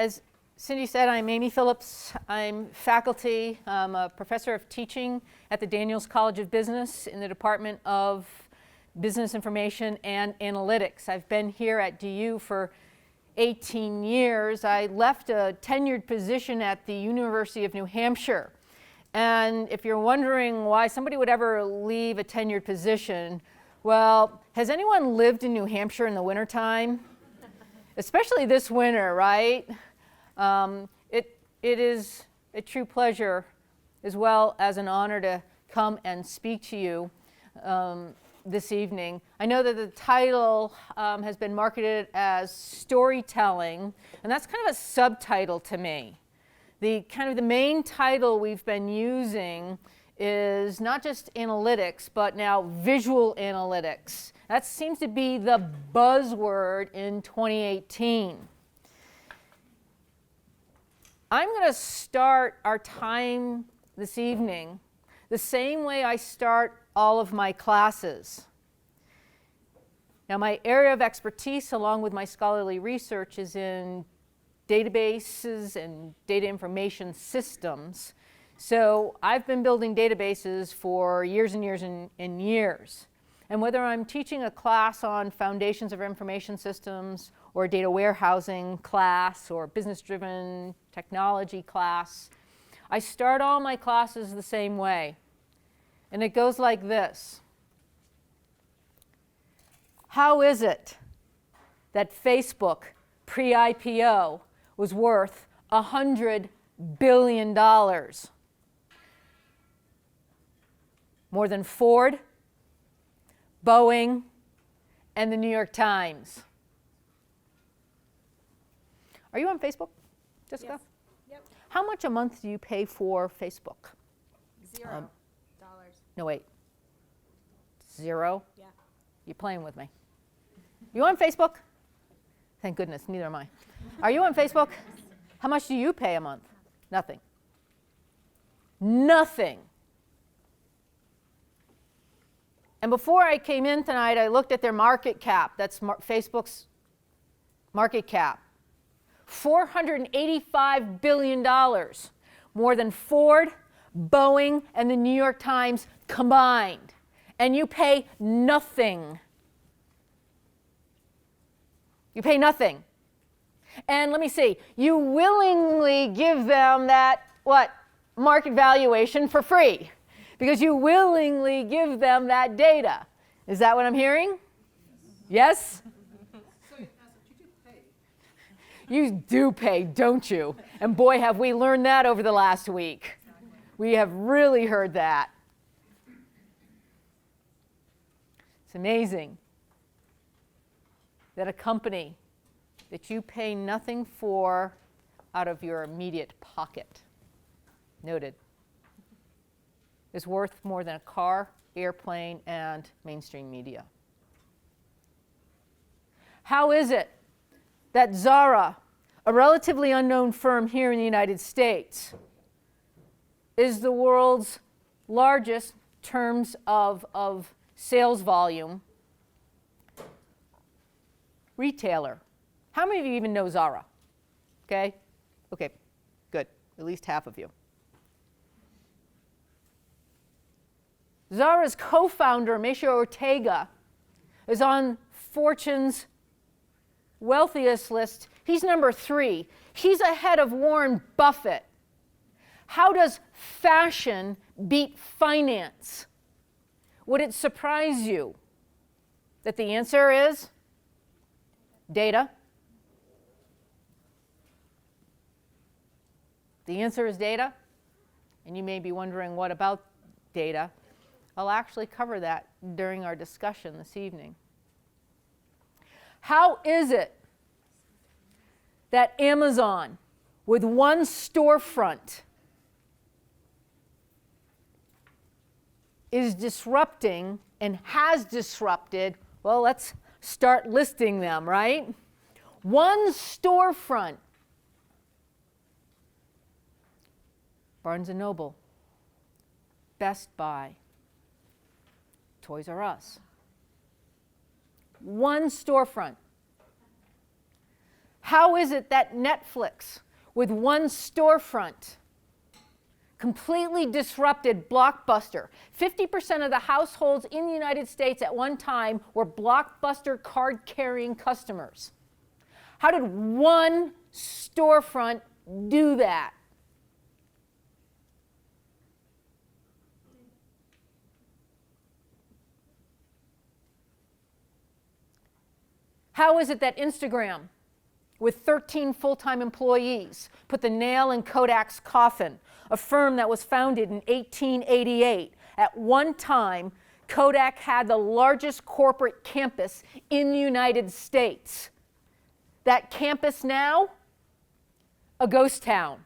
As Cindy said, I'm Amy Phillips. I'm faculty. I'm a professor of teaching at the Daniels College of Business in the Department of Business Information and Analytics. I've been here at DU for 18 years. I left a tenured position at the University of New Hampshire. And if you're wondering why somebody would ever leave a tenured position, well, has anyone lived in New Hampshire in the wintertime? Especially this winter, right? It is a true pleasure as well as an honor to come and speak to you this evening. I know that the title has been marketed as storytelling, and that's kind of a subtitle to me. The main title we've been using is not just analytics, but now visual analytics. That seems to be the buzzword in 2018. I'm going to start our time this evening the same way I start all of my classes. Now, my area of expertise, along with my scholarly research, is in databases and data information systems. So I've been building databases for years and years and years. And whether I'm teaching a class on foundations of information systems, or a data warehousing class, or business-driven technology class, I start all my classes the same way. And it goes like this. How is it that Facebook, pre-IPO, was worth $100 billion? More than Ford, Boeing, and the New York Times. Are you on Facebook, Jessica? Yes. Yep. How much a month do you pay for Facebook? $0. No, wait. 0? Yeah. You're playing with me. You on Facebook? Thank goodness, neither am I. Are you on Facebook? How much do you pay a month? Nothing. Nothing. And before I came in tonight, I looked at their market cap. That's Facebook's market cap. $485 billion. More than Ford, Boeing, and the New York Times combined. And you pay nothing. You pay nothing. And let me see, you willingly give them that, market valuation for free. Because you willingly give them that data. Is that what I'm hearing? Yes? So you do pay. You do pay, don't you? And boy, have we learned that over the last week. We have really heard that. It's amazing that a company that you pay nothing for out of your immediate pocket, noted, is worth more than a car, airplane, and mainstream media. How is it that Zara, a relatively unknown firm here in the United States, is the world's largest in terms of sales volume retailer? How many of you even know Zara? Okay, good, at least half of you. Zara's co-founder, Mauricio Ortega, is on Fortune's wealthiest list. He's number 3. He's ahead of Warren Buffett. How does fashion beat finance? Would it surprise you that the answer is data? The answer is data. And you may be wondering, what about data? I'll actually cover that during our discussion this evening. How is it that Amazon, with one storefront, is disrupting and has disrupted, well, let's start listing them, right? One storefront. Barnes & Noble, Best Buy, Toys R Us. One storefront. How is it that Netflix, with one storefront, completely disrupted Blockbuster? 50% of the households in the United States at one time were Blockbuster card-carrying customers. How did one storefront do that? How is it that Instagram, with 13 full-time employees, put the nail in Kodak's coffin, a firm that was founded in 1888? At one time, Kodak had the largest corporate campus in the United States. That campus now, a ghost town.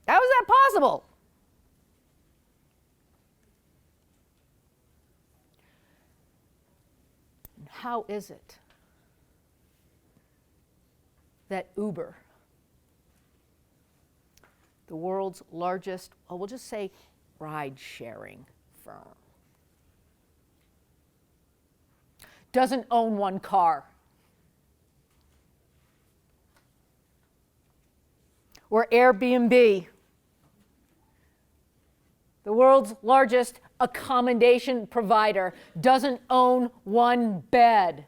How is that possible? How is it that Uber, the world's largest, we'll just say ride-sharing firm, doesn't own one car? Or Airbnb, the world's largest accommodation provider, doesn't own one bed?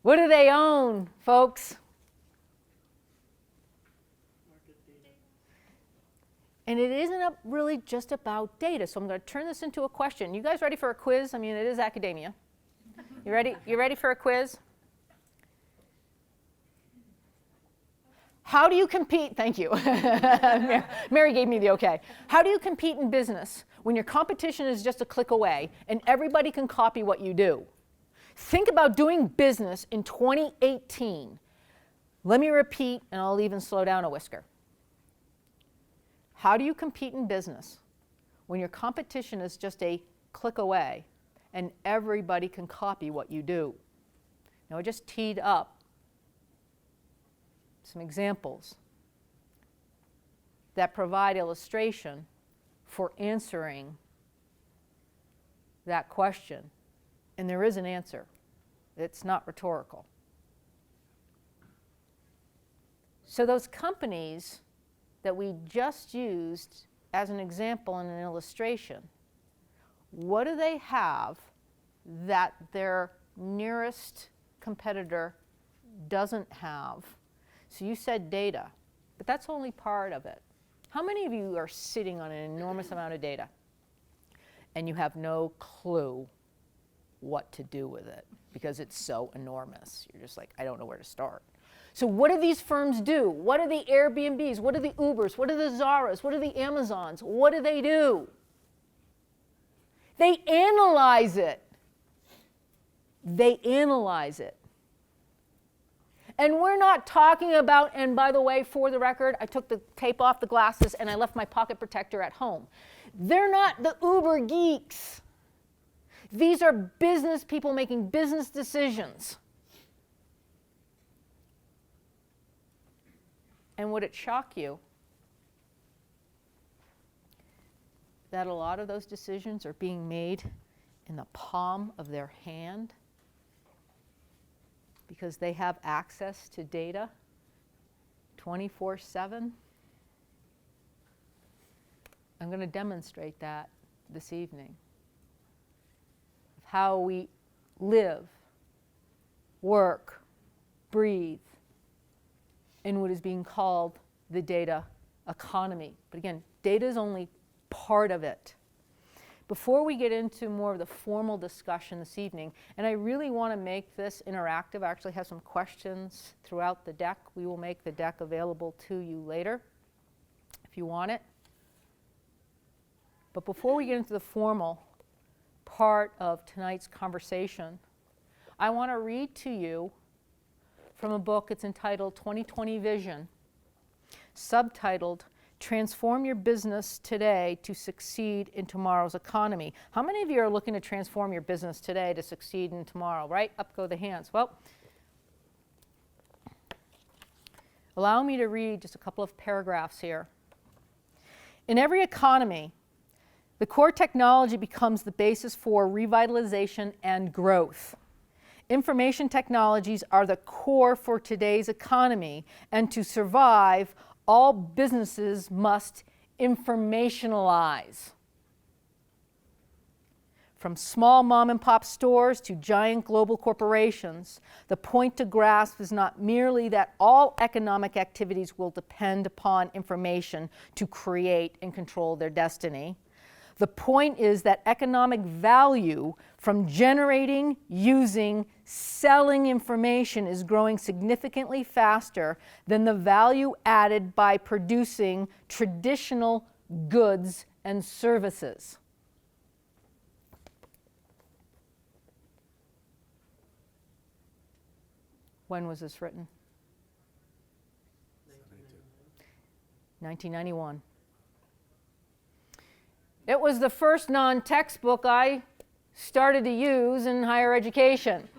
What do they own, folks? And it isn't really just about data, so I'm going to turn this into a question. You guys ready for a quiz? I mean, it is academia. You ready? You ready for a quiz? How do you compete? Thank you. Mary gave me the okay. How do you compete in business when your competition is just a click away and everybody can copy what you do? Think about doing business in 2018. Let me repeat, and I'll even slow down a whisker. How do you compete in business when your competition is just a click away and everybody can copy what you do? Now, I just teed up some examples that provide illustration for answering that question. And there is an answer. It's not rhetorical. So those companies that we just used as an example and an illustration, what do they have that their nearest competitor doesn't have? So you said data, but that's only part of it. How many of you are sitting on an enormous amount of data and you have no clue what to do with it because it's so enormous? You're just like, I don't know where to start. So what do these firms do? What are the Airbnbs? What are the Ubers? What are the Zaras? What are the Amazons? What do? They analyze it. They analyze it. And we're not talking about, and by the way, for the record, I took the tape off the glasses and I left my pocket protector at home. They're not the Uber geeks. These are business people making business decisions. And would it shock you that a lot of those decisions are being made in the palm of their hand? Because they have access to data 24/7. I'm going to demonstrate that this evening. Of how we live, work, breathe in what is being called the data economy. But again, data is only part of it. Before we get into more of the formal discussion this evening, and I really want to make this interactive, I actually have some questions throughout the deck. We will make the deck available to you later if you want it. But before we get into the formal part of tonight's conversation, I want to read to you from a book. It's entitled 2020 Vision, subtitled Transform Your Business Today to Succeed in Tomorrow's Economy. How many of you are looking to transform your business today to succeed in tomorrow, right? Up go the hands. Well, allow me to read just a couple of paragraphs here. In every economy, The core technology becomes the basis for revitalization and growth. Information technologies are the core for today's economy, and to survive, all businesses must informationalize. From small mom and pop stores to giant global corporations, the point to grasp is not merely that all economic activities will depend upon information to create and control their destiny. The point is that economic value from generating, using, selling information is growing significantly faster than the value added by producing traditional goods and services. When was this written? 1991. It was the first non-textbook I started to use in higher education.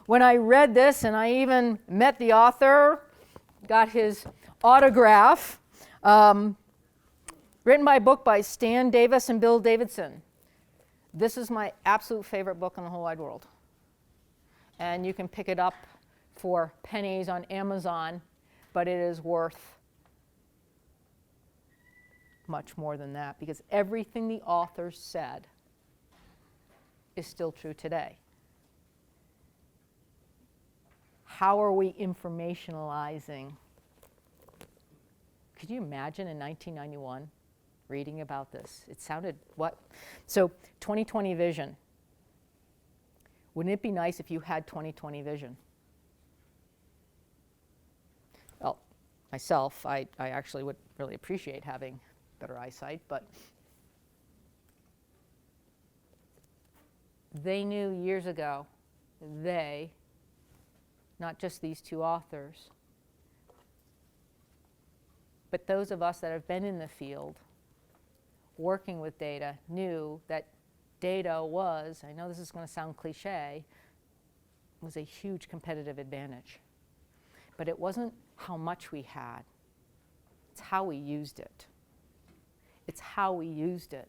When I read this, and I even met the author, got his autograph, written by a book by Stan Davis and Bill Davidson. This is my absolute favorite book in the whole wide world. And you can pick it up for pennies on Amazon, but it is worth much more than that, because everything the author said is still true today. How are we informationalizing? Could you imagine in 1991 reading about this? It sounded what? So 2020 vision. Wouldn't it be nice if you had 2020 vision? Well, myself, I actually would really appreciate having better eyesight, but they knew years ago, they, not just these two authors, but those of us that have been in the field working with data, knew that data was, I know this is going to sound cliche, was a huge competitive advantage. But it wasn't how much we had, it's how we used it. It's how we used it.